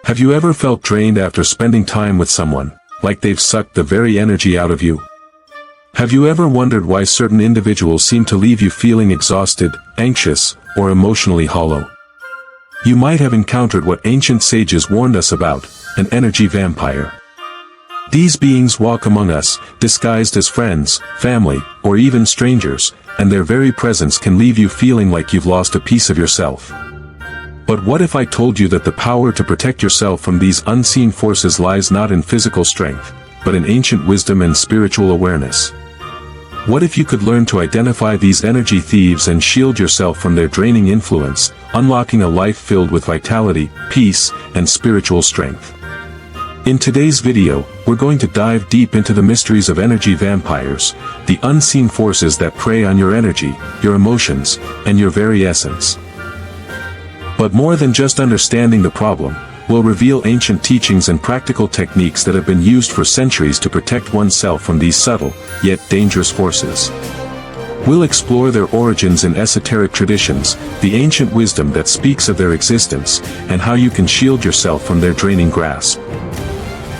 Have you ever felt drained after spending time with someone, like they've sucked the very energy out of you? Have you ever wondered why certain individuals seem to leave you feeling exhausted, anxious, or emotionally hollow? You might have encountered what ancient sages warned us about, an energy vampire. These beings walk among us, disguised as friends, family, or even strangers, and their very presence can leave you feeling like you've lost a piece of yourself. But what if I told you that the power to protect yourself from these unseen forces lies not in physical strength, but in ancient wisdom and spiritual awareness? What if you could learn to identify these energy thieves and shield yourself from their draining influence, unlocking a life filled with vitality, peace, and spiritual strength? In today's video, we're going to dive deep into the mysteries of energy vampires, the unseen forces that prey on your energy, your emotions, and your very essence. But more than just understanding the problem, we'll reveal ancient teachings and practical techniques that have been used for centuries to protect oneself from these subtle, yet dangerous forces. We'll explore their origins in esoteric traditions, the ancient wisdom that speaks of their existence, and how you can shield yourself from their draining grasp.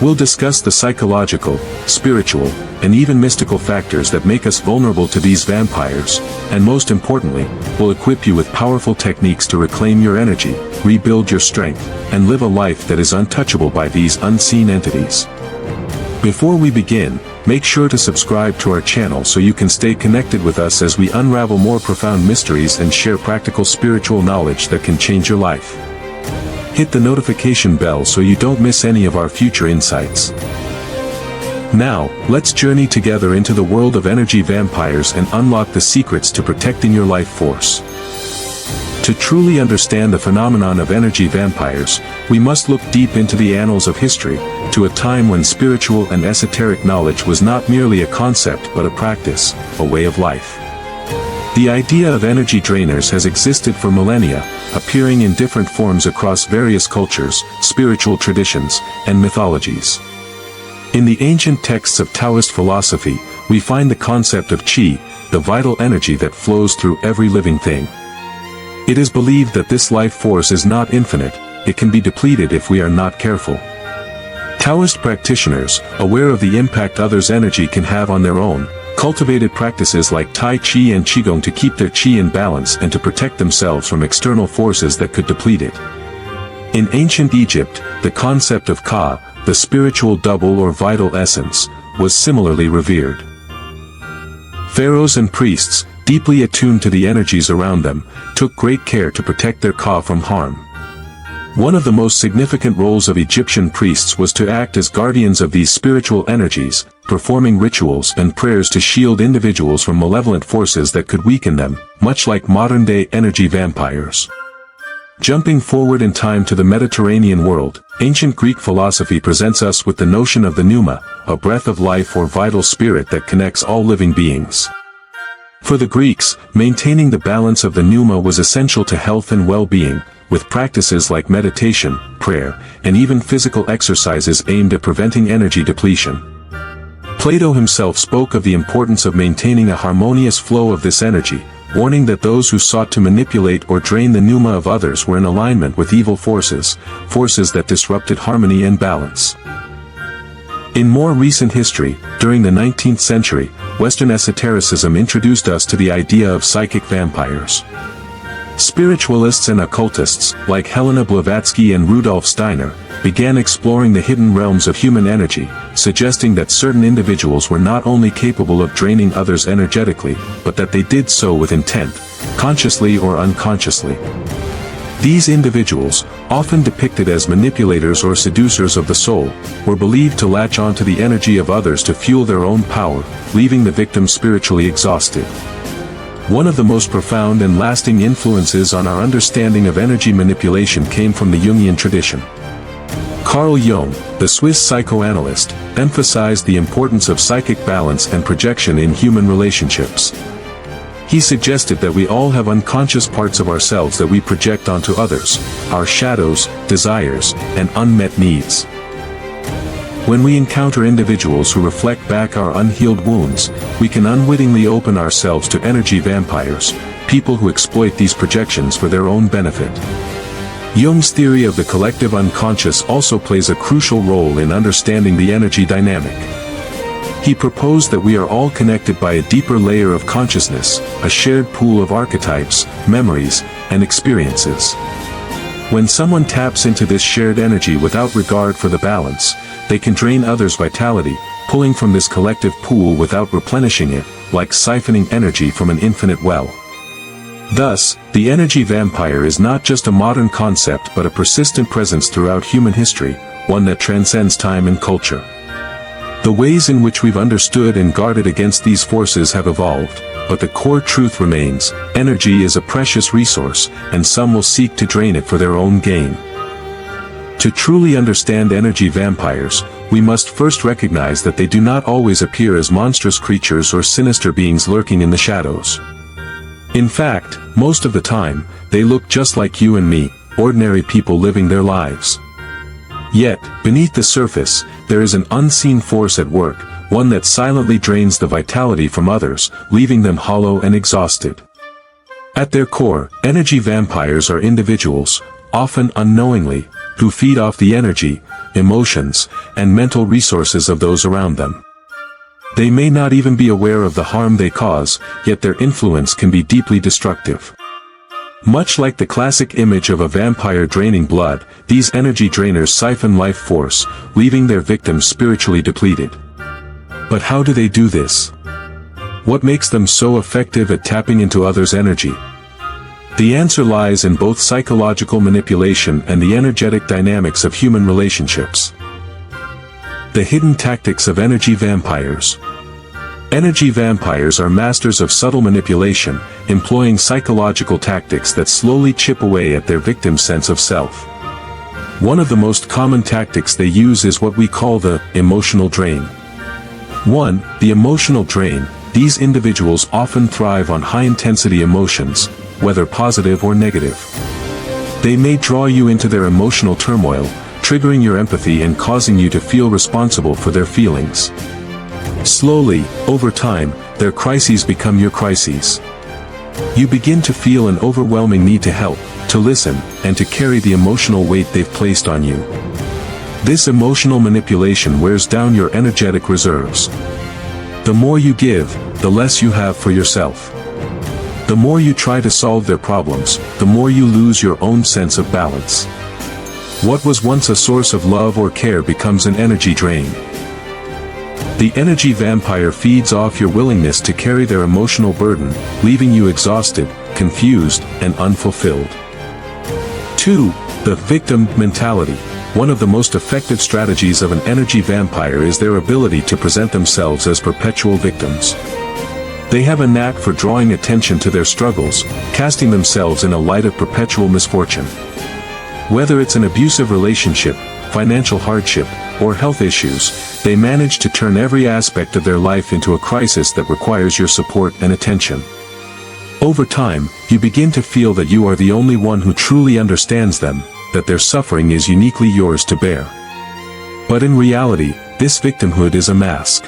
We'll discuss the psychological, spiritual, and even mystical factors that make us vulnerable to these vampires, and most importantly, we'll equip you with powerful techniques to reclaim your energy, rebuild your strength, and live a life that is untouchable by these unseen entities. Before we begin, make sure to subscribe to our channel so you can stay connected with us as we unravel more profound mysteries and share practical spiritual knowledge that can change your life. Hit the notification bell so you don't miss any of our future insights. Now, let's journey together into the world of energy vampires and unlock the secrets to protecting your life force. To truly understand the phenomenon of energy vampires, we must look deep into the annals of history, to a time when spiritual and esoteric knowledge was not merely a concept but a practice, a way of life. The idea of energy drainers has existed for millennia, appearing in different forms across various cultures, spiritual traditions, and mythologies. In the ancient texts of Taoist philosophy, we find the concept of qi, the vital energy that flows through every living thing. It is believed that this life force is not infinite, it can be depleted if we are not careful. Taoist practitioners, aware of the impact others' energy can have on their own, cultivated practices like Tai Chi and Qigong to keep their Qi in balance and to protect themselves from external forces that could deplete it. In ancient Egypt, the concept of Ka, the spiritual double or vital essence, was similarly revered. Pharaohs and priests, deeply attuned to the energies around them, took great care to protect their Ka from harm. One of the most significant roles of Egyptian priests was to act as guardians of these spiritual energies, performing rituals and prayers to shield individuals from malevolent forces that could weaken them, much like modern-day energy vampires. Jumping forward in time to the Mediterranean world, ancient Greek philosophy presents us with the notion of the pneuma, a breath of life or vital spirit that connects all living beings. For the Greeks, maintaining the balance of the pneuma was essential to health and well-being, with practices like meditation, prayer, and even physical exercises aimed at preventing energy depletion. Plato himself spoke of the importance of maintaining a harmonious flow of this energy, warning that those who sought to manipulate or drain the pneuma of others were in alignment with evil forces, forces that disrupted harmony and balance. In more recent history, during the 19th century, Western esotericism introduced us to the idea of psychic vampires. Spiritualists and occultists, like Helena Blavatsky and Rudolf Steiner, began exploring the hidden realms of human energy, suggesting that certain individuals were not only capable of draining others energetically, but that they did so with intent, consciously or unconsciously. These individuals, often depicted as manipulators or seducers of the soul, were believed to latch onto the energy of others to fuel their own power, leaving the victim spiritually exhausted. One of the most profound and lasting influences on our understanding of energy manipulation came from the Jungian tradition. Carl Jung, the Swiss psychoanalyst, emphasized the importance of psychic balance and projection in human relationships. He suggested that we all have unconscious parts of ourselves that we project onto others, our shadows, desires, and unmet needs. When we encounter individuals who reflect back our unhealed wounds, we can unwittingly open ourselves to energy vampires, people who exploit these projections for their own benefit. Jung's theory of the collective unconscious also plays a crucial role in understanding the energy dynamic. He proposed that we are all connected by a deeper layer of consciousness, a shared pool of archetypes, memories, and experiences. When someone taps into this shared energy without regard for the balance, they can drain others' vitality, pulling from this collective pool without replenishing it, like siphoning energy from an infinite well. Thus, the energy vampire is not just a modern concept but a persistent presence throughout human history, one that transcends time and culture. The ways in which we've understood and guarded against these forces have evolved, but the core truth remains: energy is a precious resource, and some will seek to drain it for their own gain. To truly understand energy vampires, we must first recognize that they do not always appear as monstrous creatures or sinister beings lurking in the shadows. In fact, most of the time, they look just like you and me, ordinary people living their lives. Yet, beneath the surface, there is an unseen force at work, one that silently drains the vitality from others, leaving them hollow and exhausted. At their core, energy vampires are individuals, often unknowingly, who feed off the energy, emotions, and mental resources of those around them. They may not even be aware of the harm they cause, yet their influence can be deeply destructive. Much like the classic image of a vampire draining blood, these energy drainers siphon life force, leaving their victims spiritually depleted. But how do they do this? What makes them so effective at tapping into others' energy? The answer lies in both psychological manipulation and the energetic dynamics of human relationships. The hidden tactics of energy vampires. Energy vampires are masters of subtle manipulation, employing psychological tactics that slowly chip away at their victim's sense of self. One of the most common tactics they use is what we call the emotional drain. 1. The emotional drain. These individuals often thrive on high-intensity emotions, whether positive or negative. They may draw you into their emotional turmoil, triggering your empathy and causing you to feel responsible for their feelings. Slowly, over time, their crises become your crises. You begin to feel an overwhelming need to help, to listen, and to carry the emotional weight they've placed on you. This emotional manipulation wears down your energetic reserves. The more you give, the less you have for yourself. The more you try to solve their problems, the more you lose your own sense of balance. What was once a source of love or care becomes an energy drain. The energy vampire feeds off your willingness to carry their emotional burden, leaving you exhausted, confused, and unfulfilled. 2. The victim mentality. One of the most effective strategies of an energy vampire is their ability to present themselves as perpetual victims. They have a knack for drawing attention to their struggles, casting themselves in a light of perpetual misfortune. Whether it's an abusive relationship, financial hardship, or health issues, they manage to turn every aspect of their life into a crisis that requires your support and attention. Over time, you begin to feel that you are the only one who truly understands them, that their suffering is uniquely yours to bear. But in reality, this victimhood is a mask.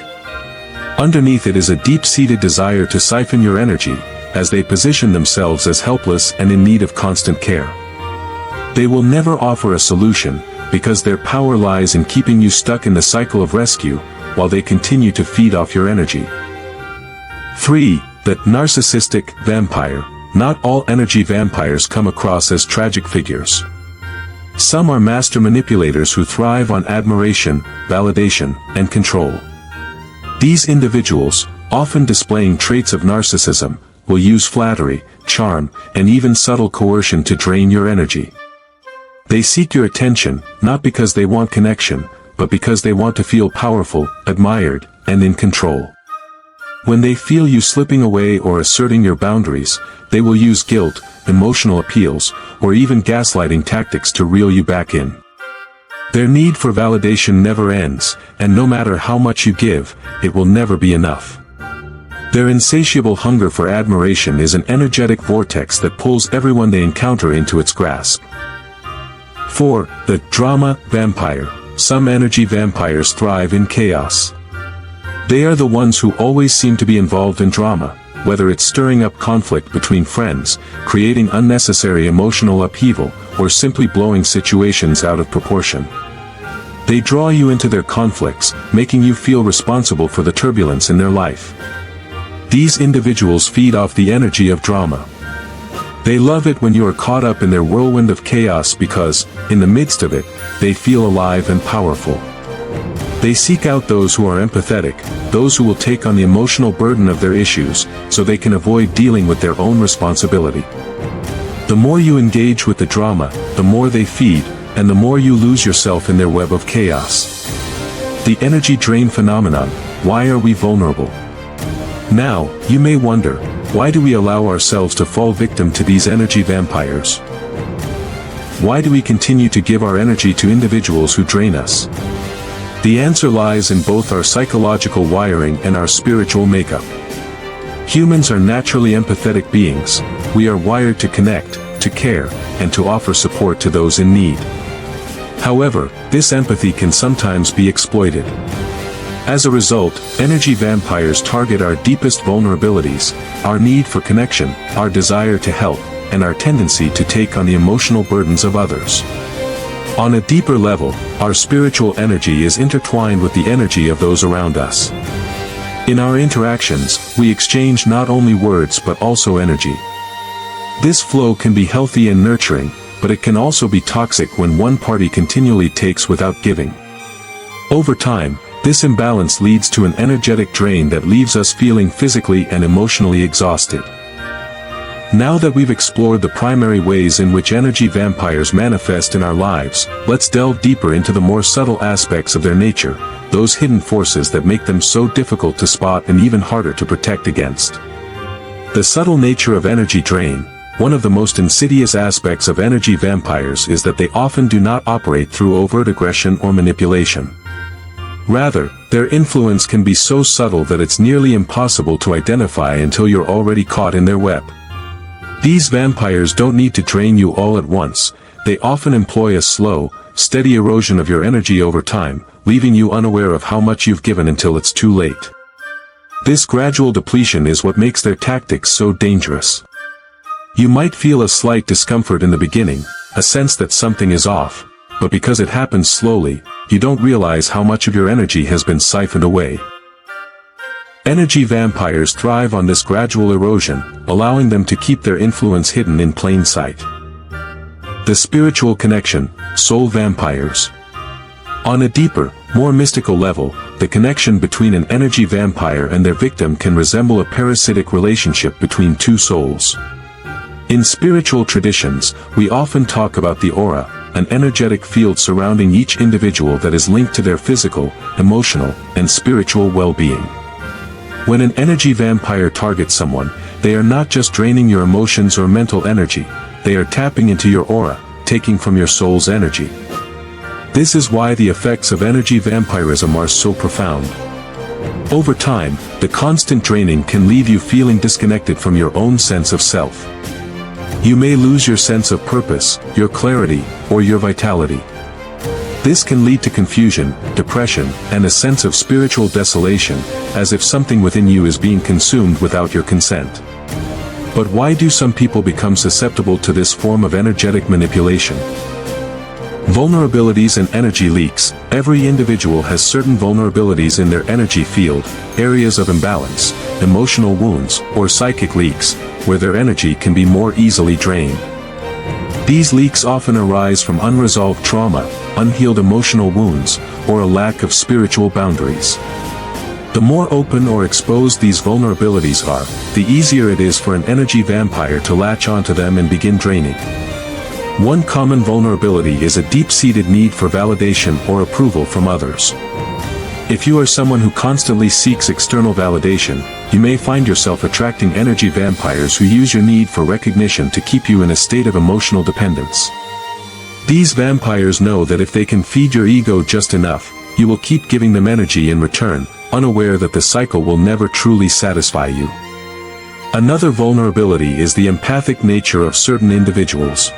Underneath it is a deep-seated desire to siphon your energy, as they position themselves as helpless and in need of constant care. They will never offer a solution, because their power lies in keeping you stuck in the cycle of rescue, while they continue to feed off your energy. 3. The narcissistic vampire. Not all energy vampires come across as tragic figures. Some are master manipulators who thrive on admiration, validation, and control. These individuals, often displaying traits of narcissism, will use flattery, charm, and even subtle coercion to drain your energy. They seek your attention, not because they want connection, but because they want to feel powerful, admired, and in control. When they feel you slipping away or asserting your boundaries, they will use guilt, emotional appeals, or even gaslighting tactics to reel you back in. Their need for validation never ends, and no matter how much you give, it will never be enough. Their insatiable hunger for admiration is an energetic vortex that pulls everyone they encounter into its grasp. 4. The drama vampire. Some energy vampires thrive in chaos. They are the ones who always seem to be involved in drama, whether it's stirring up conflict between friends, creating unnecessary emotional upheaval, or simply blowing situations out of proportion. They draw you into their conflicts, making you feel responsible for the turbulence in their life. These individuals feed off the energy of drama. They love it when you are caught up in their whirlwind of chaos because, in the midst of it, they feel alive and powerful. They seek out those who are empathetic, those who will take on the emotional burden of their issues, so they can avoid dealing with their own responsibility. The more you engage with the drama, the more they feed, and the more you lose yourself in their web of chaos. The energy drain phenomenon. Why are we vulnerable? Now, you may wonder, why do we allow ourselves to fall victim to these energy vampires? Why do we continue to give our energy to individuals who drain us? The answer lies in both our psychological wiring and our spiritual makeup. Humans are naturally empathetic beings. We are wired to connect, to care, and to offer support to those in need. However, this empathy can sometimes be exploited. As a result, energy vampires target our deepest vulnerabilities, our need for connection, our desire to help, and our tendency to take on the emotional burdens of others. On a deeper level, our spiritual energy is intertwined with the energy of those around us. In our interactions, we exchange not only words but also energy. This flow can be healthy and nurturing, but it can also be toxic when one party continually takes without giving. Over time, this imbalance leads to an energetic drain that leaves us feeling physically and emotionally exhausted. Now that we've explored the primary ways in which energy vampires manifest in our lives, let's delve deeper into the more subtle aspects of their nature, those hidden forces that make them so difficult to spot and even harder to protect against. The subtle nature of energy drain. One of the most insidious aspects of energy vampires is that they often do not operate through overt aggression or manipulation. Rather, their influence can be so subtle that it's nearly impossible to identify until you're already caught in their web. These vampires don't need to drain you all at once. They often employ a slow, steady erosion of your energy over time, leaving you unaware of how much you've given until it's too late. This gradual depletion is what makes their tactics so dangerous. You might feel a slight discomfort in the beginning, a sense that something is off, but because it happens slowly, you don't realize how much of your energy has been siphoned away. Energy vampires thrive on this gradual erosion, allowing them to keep their influence hidden in plain sight. The spiritual connection, soul vampires. On a deeper, more mystical level, the connection between an energy vampire and their victim can resemble a parasitic relationship between two souls. In spiritual traditions, we often talk about the aura, an energetic field surrounding each individual that is linked to their physical, emotional, and spiritual well-being. When an energy vampire targets someone, they are not just draining your emotions or mental energy, they are tapping into your aura, taking from your soul's energy. This is why the effects of energy vampirism are so profound. Over time, the constant draining can leave you feeling disconnected from your own sense of self. You may lose your sense of purpose, your clarity, or your vitality. This can lead to confusion, depression, and a sense of spiritual desolation, as if something within you is being consumed without your consent. But why do some people become susceptible to this form of energetic manipulation? Vulnerabilities and energy leaks. Every individual has certain vulnerabilities in their energy field, areas of imbalance, emotional wounds, or psychic leaks, where their energy can be more easily drained. These leaks often arise from unresolved trauma, unhealed emotional wounds, or a lack of spiritual boundaries. The more open or exposed these vulnerabilities are, the easier it is for an energy vampire to latch onto them and begin draining. One common vulnerability is a deep-seated need for validation or approval from others. If you are someone who constantly seeks external validation, you may find yourself attracting energy vampires who use your need for recognition to keep you in a state of emotional dependence. These vampires know that if they can feed your ego just enough, you will keep giving them energy in return, unaware that the cycle will never truly satisfy you. Another vulnerability is the empathic nature of certain individuals.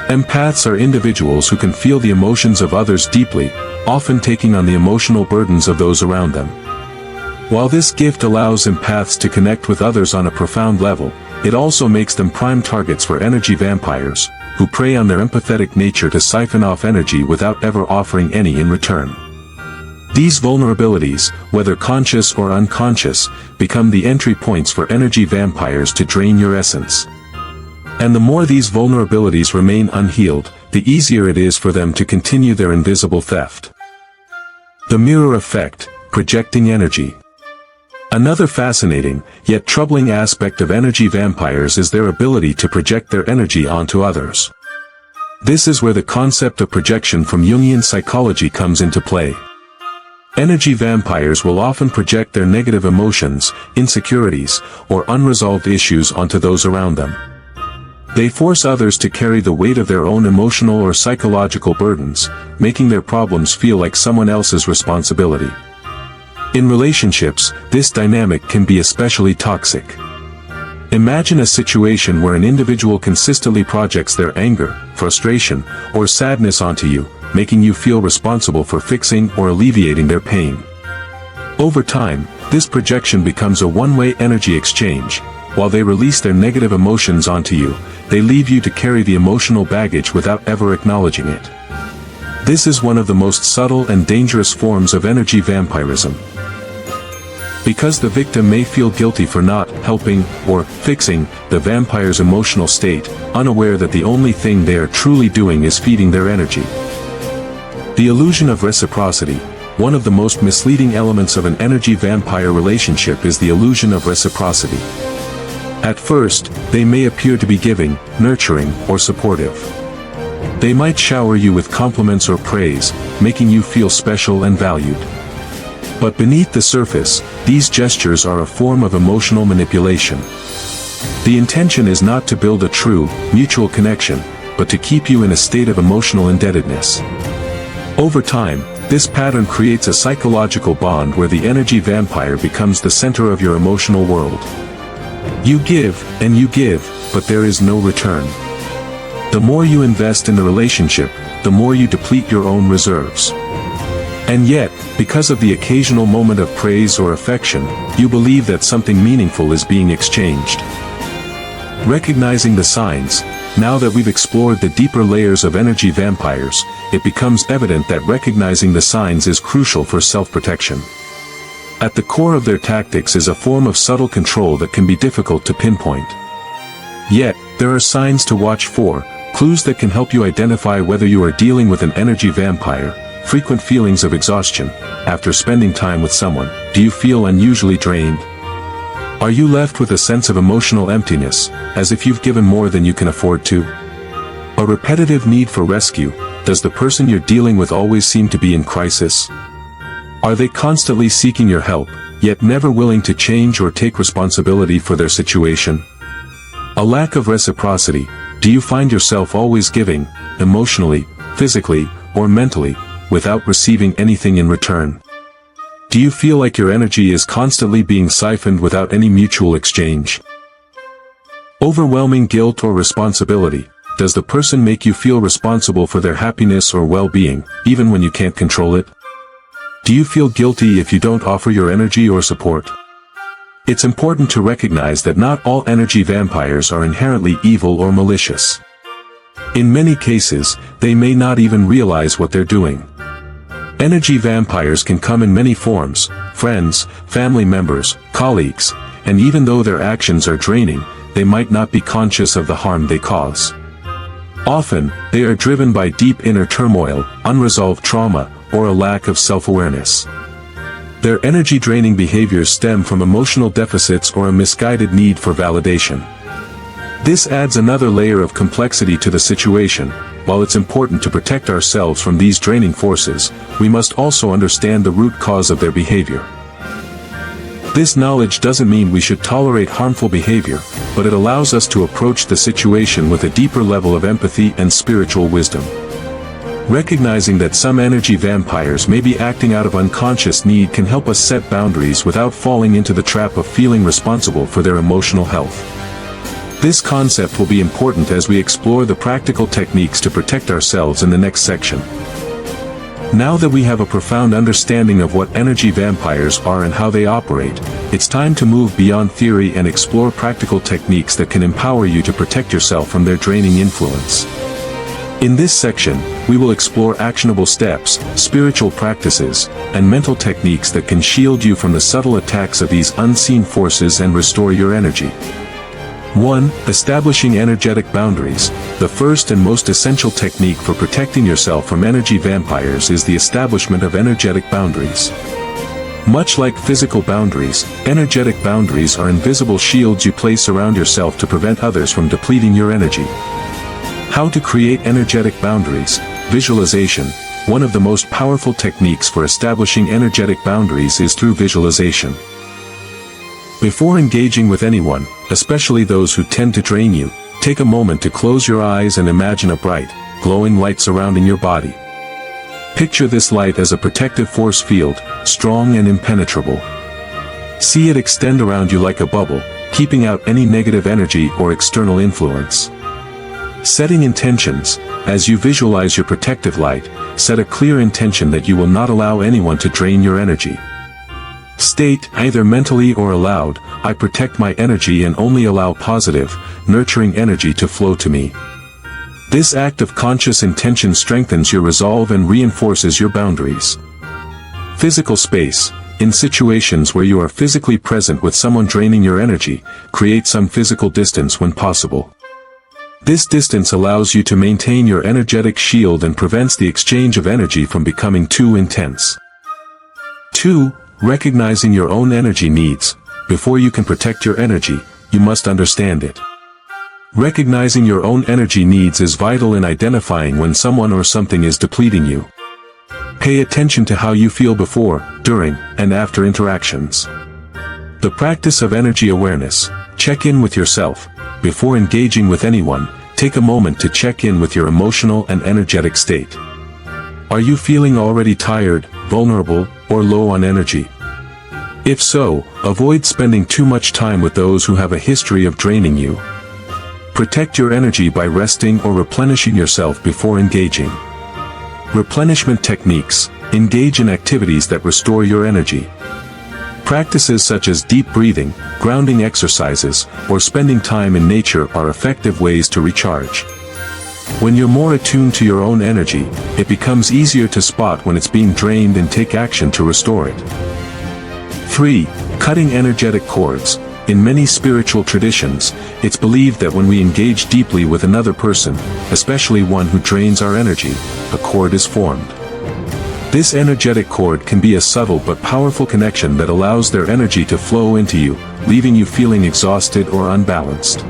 Empaths are individuals who can feel the emotions of others deeply, often taking on the emotional burdens of those around them. While this gift allows empaths to connect with others on a profound level, it also makes them prime targets for energy vampires, who prey on their empathetic nature to siphon off energy without ever offering any in return. These vulnerabilities, whether conscious or unconscious, become the entry points for energy vampires to drain your essence. And the more these vulnerabilities remain unhealed, the easier it is for them to continue their invisible theft. The mirror effect, projecting energy. Another fascinating, yet troubling aspect of energy vampires is their ability to project their energy onto others. This is where the concept of projection from Jungian psychology comes into play. Energy vampires will often project their negative emotions, insecurities, or unresolved issues onto those around them. They force others to carry the weight of their own emotional or psychological burdens, making their problems feel like someone else's responsibility. In relationships, this dynamic can be especially toxic. Imagine a situation where an individual consistently projects their anger, frustration, or sadness onto you, making you feel responsible for fixing or alleviating their pain. Over time, this projection becomes a one-way energy exchange. While they release their negative emotions onto you, they leave you to carry the emotional baggage without ever acknowledging it. This is one of the most subtle and dangerous forms of energy vampirism. Because the victim may feel guilty for not helping or fixing the vampire's emotional state, unaware that the only thing they are truly doing is feeding their energy. The illusion of reciprocity. One of the most misleading elements of an energy vampire relationship is the illusion of reciprocity. At first, they may appear to be giving, nurturing, or supportive. They might shower you with compliments or praise, making you feel special and valued. But beneath the surface, these gestures are a form of emotional manipulation. The intention is not to build a true, mutual connection, but to keep you in a state of emotional indebtedness. Over time, this pattern creates a psychological bond where the energy vampire becomes the center of your emotional world. You give, and you give, but there is no return. The more you invest in the relationship, the more you deplete your own reserves. And yet, because of the occasional moment of praise or affection, you believe that something meaningful is being exchanged. Recognizing the signs, now that we've explored the deeper layers of energy vampires, it becomes evident that recognizing the signs is crucial for self-protection. At the core of their tactics is a form of subtle control that can be difficult to pinpoint. Yet, there are signs to watch for, clues that can help you identify whether you are dealing with an energy vampire. Frequent feelings of exhaustion. After spending time with someone, do you feel unusually drained? Are you left with a sense of emotional emptiness, as if you've given more than you can afford to? A repetitive need for rescue. Does the person you're dealing with always seem to be in crisis? Are they constantly seeking your help, yet never willing to change or take responsibility for their situation? A lack of reciprocity. Do you find yourself always giving, emotionally, physically, or mentally, without receiving anything in return? Do you feel like your energy is constantly being siphoned without any mutual exchange? Overwhelming guilt or responsibility. Does the person make you feel responsible for their happiness or well-being, even when you can't control it? Do you feel guilty if you don't offer your energy or support? It's important to recognize that not all energy vampires are inherently evil or malicious. In many cases, they may not even realize what they're doing. Energy vampires can come in many forms: friends, family members, colleagues, and even though their actions are draining, they might not be conscious of the harm they cause. Often, they are driven by deep inner turmoil, unresolved trauma, or a lack of self-awareness. Their energy-draining behaviors stem from emotional deficits or a misguided need for validation. This adds another layer of complexity to the situation. While it's important to protect ourselves from these draining forces, we must also understand the root cause of their behavior. This knowledge doesn't mean we should tolerate harmful behavior, but it allows us to approach the situation with a deeper level of empathy and spiritual wisdom. Recognizing that some energy vampires may be acting out of unconscious need can help us set boundaries without falling into the trap of feeling responsible for their emotional health. This concept will be important as we explore the practical techniques to protect ourselves in the next section. Now that we have a profound understanding of what energy vampires are and how they operate, it's time to move beyond theory and explore practical techniques that can empower you to protect yourself from their draining influence. In this section, we will explore actionable steps, spiritual practices, and mental techniques that can shield you from the subtle attacks of these unseen forces and restore your energy. 1. Establishing energetic boundaries. The first and most essential technique for protecting yourself from energy vampires is the establishment of energetic boundaries. Much like physical boundaries, energetic boundaries are invisible shields you place around yourself to prevent others from depleting your energy. How to create energetic boundaries. Visualization. One of the most powerful techniques for establishing energetic boundaries is through visualization. Before engaging with anyone, especially those who tend to drain you, take a moment to close your eyes and imagine a bright, glowing light surrounding your body. Picture this light as a protective force field, strong and impenetrable. See it extend around you like a bubble, keeping out any negative energy or external influence. Setting intentions. As you visualize your protective light, set a clear intention that you will not allow anyone to drain your energy. State, either mentally or aloud, I protect my energy and only allow positive, nurturing energy to flow to me. This act of conscious intention strengthens your resolve and reinforces your boundaries. Physical space. In situations where you are physically present with someone draining your energy, create some physical distance when possible. This distance allows you to maintain your energetic shield and prevents the exchange of energy from becoming too intense. 2. Recognizing your own energy needs. Before you can protect your energy, you must understand it. Recognizing your own energy needs is vital in identifying when someone or something is depleting you. Pay attention to how you feel before, during, and after interactions. The practice of energy awareness. Check in with yourself. Before engaging with anyone, take a moment to check in with your emotional and energetic state. Are you feeling already tired, vulnerable, or low on energy? If so, avoid spending too much time with those who have a history of draining you. Protect your energy by resting or replenishing yourself before engaging. Replenishment techniques. Engage in activities that restore your energy. Practices such as deep breathing, grounding exercises, or spending time in nature are effective ways to recharge. When you're more attuned to your own energy, it becomes easier to spot when it's being drained and take action to restore it. 3. Cutting energetic cords. In many spiritual traditions, it's believed that when we engage deeply with another person, especially one who drains our energy, a cord is formed. This energetic cord can be a subtle but powerful connection that allows their energy to flow into you, leaving you feeling exhausted or unbalanced.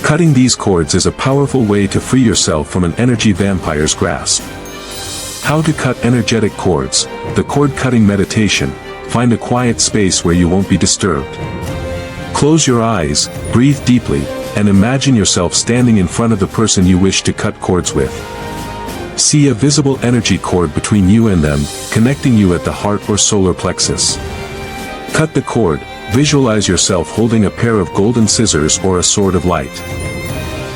Cutting these cords is a powerful way to free yourself from an energy vampire's grasp. How to cut energetic cords. The cord cutting meditation. Find a quiet space where you won't be disturbed. Close your eyes, breathe deeply, and imagine yourself standing in front of the person you wish to cut cords with. See a visible energy cord between you and them, connecting you at the heart or solar plexus. Cut the cord. Visualize yourself holding a pair of golden scissors or a sword of light.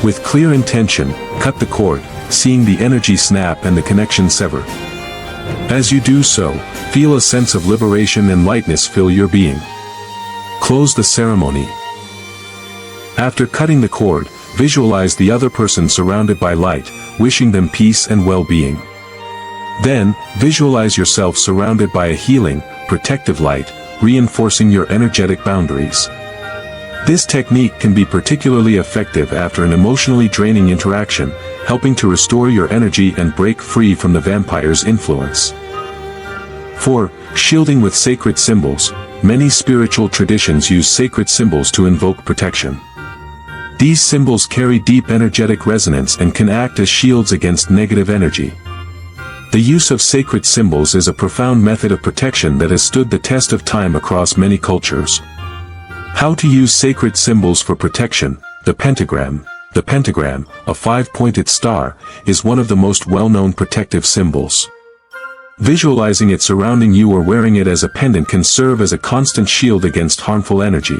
With clear intention, cut the cord, seeing the energy snap and the connection sever. As you do so, feel a sense of liberation and lightness fill your being. Close the ceremony. After cutting the cord, visualize the other person surrounded by light, wishing them peace and well-being. Then, visualize yourself surrounded by a healing, protective light, reinforcing your energetic boundaries. This technique can be particularly effective after an emotionally draining interaction, helping to restore your energy and break free from the vampire's influence. 4. Shielding with sacred symbols. Many spiritual traditions use sacred symbols to invoke protection. These symbols carry deep energetic resonance and can act as shields against negative energy. The use of sacred symbols is a profound method of protection that has stood the test of time across many cultures. How to use sacred symbols for protection. The pentagram. The pentagram, a 5-pointed star, is one of the most well-known protective symbols. Visualizing it surrounding you or wearing it as a pendant can serve as a constant shield against harmful energy.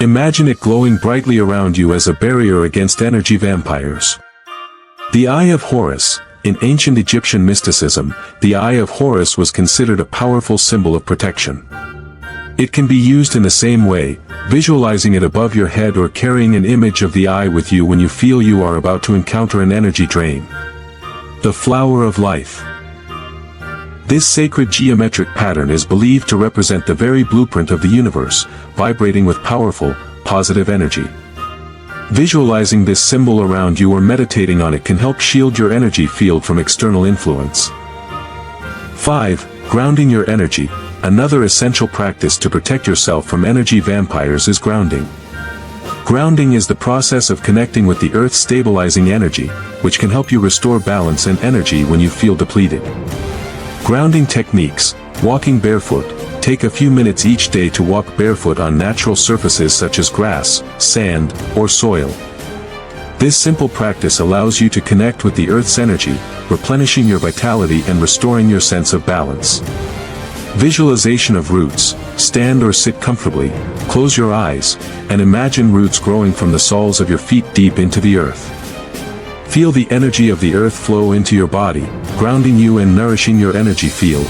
Imagine it glowing brightly around you as a barrier against energy vampires. The Eye of Horus. in ancient Egyptian mysticism, the Eye of Horus was considered a powerful symbol of protection. It can be used in the same way, visualizing it above your head or carrying an image of the eye with you when you feel you are about to encounter an energy drain. The Flower of Life. This sacred geometric pattern is believed to represent the very blueprint of the universe, vibrating with powerful, positive energy. Visualizing this symbol around you or meditating on it can help shield your energy field from external influence. 5. Grounding your energy. Another essential practice to protect yourself from energy vampires is grounding. Grounding is the process of connecting with the Earth's stabilizing energy, which can help you restore balance and energy when you feel depleted. Grounding techniques. Walking barefoot. Take a few minutes each day to walk barefoot on natural surfaces such as grass, sand, or soil. This simple practice allows you to connect with the Earth's energy, replenishing your vitality and restoring your sense of balance. Visualization of roots. Stand or sit comfortably, close your eyes, and imagine roots growing from the soles of your feet deep into the earth. Feel the energy of the earth flow into your body, grounding you and nourishing your energy field.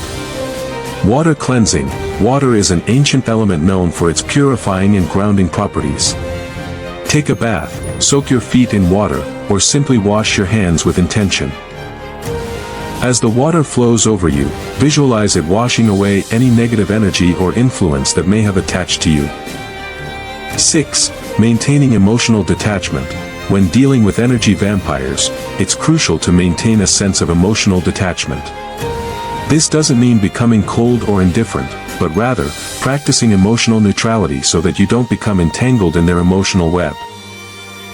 Water cleansing. Water is an ancient element known for its purifying and grounding properties. Take a bath, soak your feet in water, or simply wash your hands with intention. As the water flows over you, visualize it washing away any negative energy or influence that may have attached to you. 6. Maintaining emotional detachment. When dealing with energy vampires, it's crucial to maintain a sense of emotional detachment. This doesn't mean becoming cold or indifferent, but rather, practicing emotional neutrality so that you don't become entangled in their emotional web.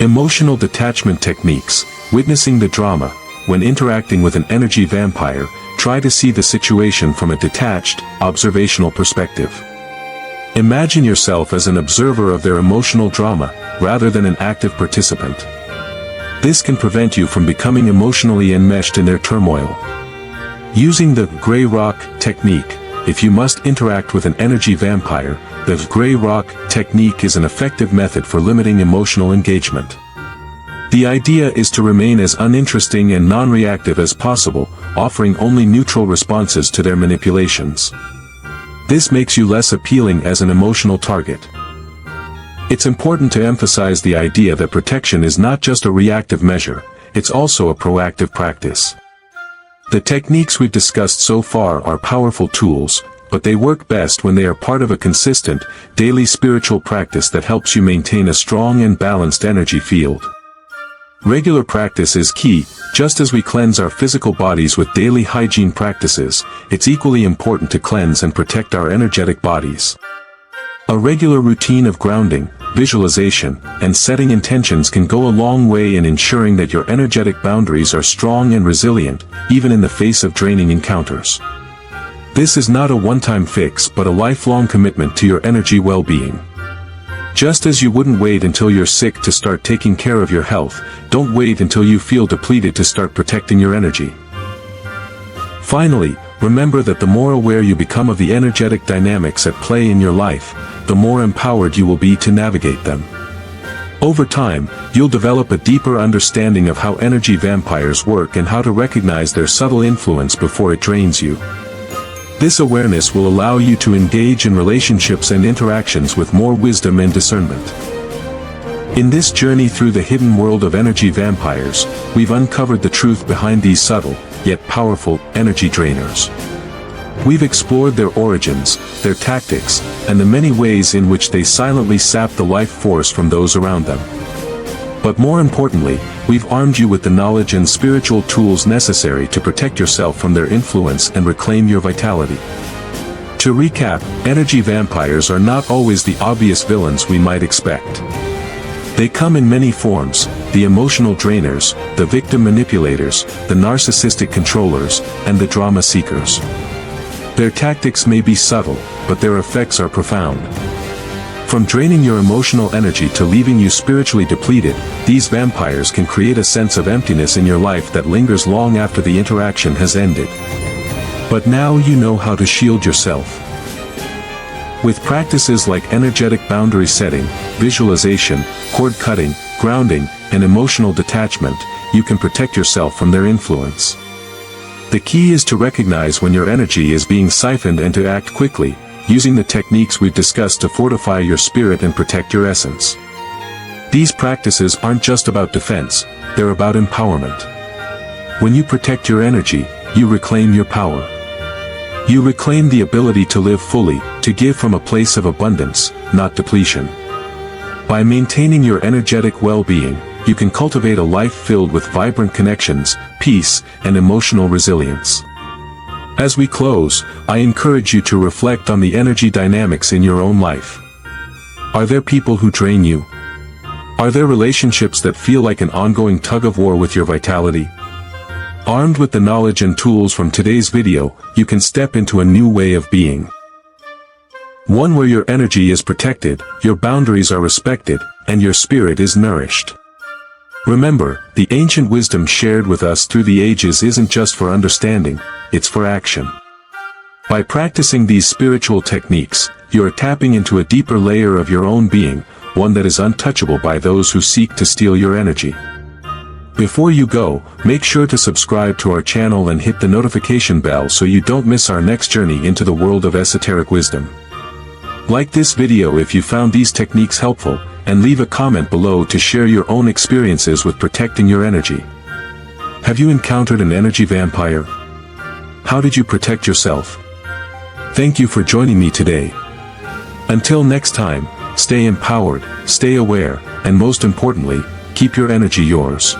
Emotional detachment techniques. Witnessing the drama. When interacting with an energy vampire, try to see the situation from a detached, observational perspective. Imagine yourself as an observer of their emotional drama, rather than an active participant. This can prevent you from becoming emotionally enmeshed in their turmoil. Using the gray rock technique. If you must interact with an energy vampire, the gray rock technique is an effective method for limiting emotional engagement. The idea is to remain as uninteresting and non-reactive as possible, offering only neutral responses to their manipulations. This makes you less appealing as an emotional target. It's important to emphasize the idea that protection is not just a reactive measure, it's also a proactive practice. The techniques we've discussed so far are powerful tools, but they work best when they are part of a consistent, daily spiritual practice that helps you maintain a strong and balanced energy field. Regular practice is key. Just as we cleanse our physical bodies with daily hygiene practices, it's equally important to cleanse and protect our energetic bodies. A regular routine of grounding, visualization, and setting intentions can go a long way in ensuring that your energetic boundaries are strong and resilient, even in the face of draining encounters. This is not a one-time fix but a lifelong commitment to your energy well-being. Just as you wouldn't wait until you're sick to start taking care of your health, don't wait until you feel depleted to start protecting your energy. Finally, remember that the more aware you become of the energetic dynamics at play in your life, the more empowered you will be to navigate them. Over time, you'll develop a deeper understanding of how energy vampires work and how to recognize their subtle influence before it drains you. This awareness will allow you to engage in relationships and interactions with more wisdom and discernment. In this journey through the hidden world of energy vampires, we've uncovered the truth behind these subtle, yet powerful, energy drainers. We've explored their origins, their tactics, and the many ways in which they silently sap the life force from those around them. But more importantly, we've armed you with the knowledge and spiritual tools necessary to protect yourself from their influence and reclaim your vitality. To recap, energy vampires are not always the obvious villains we might expect. They come in many forms: the emotional drainers, the victim manipulators, the narcissistic controllers, and the drama seekers. Their tactics may be subtle, but their effects are profound. From draining your emotional energy to leaving you spiritually depleted, these vampires can create a sense of emptiness in your life that lingers long after the interaction has ended. But now you know how to shield yourself. With practices like energetic boundary setting, visualization, cord cutting, grounding, and emotional detachment, you can protect yourself from their influence. The key is to recognize when your energy is being siphoned and to act quickly, using the techniques we've discussed to fortify your spirit and protect your essence. These practices aren't just about defense, they're about empowerment. When you protect your energy, you reclaim your power. You reclaim the ability to live fully, to give from a place of abundance, not depletion. By maintaining your energetic well-being, you can cultivate a life filled with vibrant connections, peace, and emotional resilience. As we close, I encourage you to reflect on the energy dynamics in your own life. Are there people who drain you? Are there relationships that feel like an ongoing tug-of-war with your vitality? Armed with the knowledge and tools from today's video, you can step into a new way of being. One where your energy is protected, your boundaries are respected, and your spirit is nourished. Remember, the ancient wisdom shared with us through the ages isn't just for understanding, it's for action. By practicing these spiritual techniques, you are tapping into a deeper layer of your own being, one that is untouchable by those who seek to steal your energy. Before you go, make sure to subscribe to our channel and hit the notification bell so you don't miss our next journey into the world of esoteric wisdom. Like this video if you found these techniques helpful, and leave a comment below to share your own experiences with protecting your energy. Have you encountered an energy vampire? How did you protect yourself? Thank you for joining me today. Until next time, stay empowered, stay aware, and most importantly, keep your energy yours.